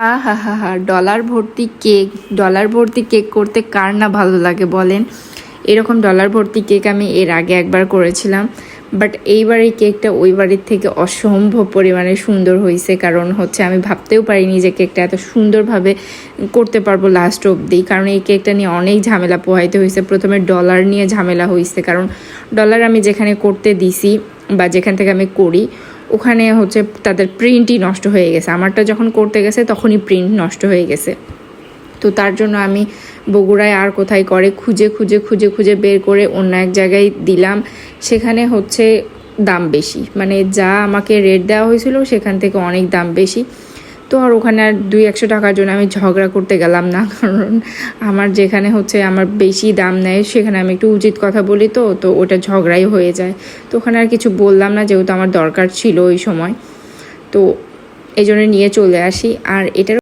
হা হা হা dollar ভর্তি cake, dollar ভর্তি cake করতে কার না ভালো লাগে বলেন। এরকম ডলার ভর্তি কেক আমি এর আগে একবার করেছিলাম, বাট এইবার এই কেকটা ওই বাড়ির থেকে অসম্ভব পরিমাণে সুন্দর হয়েছে। কারণ হচ্ছে আমি ভাবতেও পারিনি যে কেকটা এত সুন্দরভাবে করতে পারবো লাস্ট অবধি। কারণ এই কেকটা নিয়ে অনেক ঝামেলা পোহাইতে হয়েছে। প্রথমে ডলার নিয়ে ঝামেলা হয়েছে, কারণ ডলার আমি যেখানে করতে দিছি বা যেখান থেকে আমি করি ওখানে হচ্ছে তাদের প্রিন্টই নষ্ট হয়ে গেছে। আমারটা যখন করতে গেছে তখনই প্রিন্ট নষ্ট হয়ে গেছে। তো তার জন্য আমি বগুড়ায় আর কোথায় করে খুঁজে খুঁজে খুঁজে খুঁজে বের করে অন্য এক জায়গায় দিলাম। সেখানে হচ্ছে দাম বেশি, মানে যা আমাকে রেট দেওয়া হয়েছিল সেখান থেকে অনেক দাম বেশি। তো আর ওখানে আর 200-100 টাকার জন্য আমি ঝগড়া করতে গেলাম না, কারণ আমার যেখানে হচ্ছে আমার বেশি দাম নেয় সেখানে আমি একটু উচিত কথা বলি, তো ওটা ঝগড়াই হয়ে যায়। তো ওখানে আর কিছু বললাম না, যেহেতু আমার দরকার ছিল ওই সময়। তো এই জন্য নিয়ে চলে আসি। আর এটার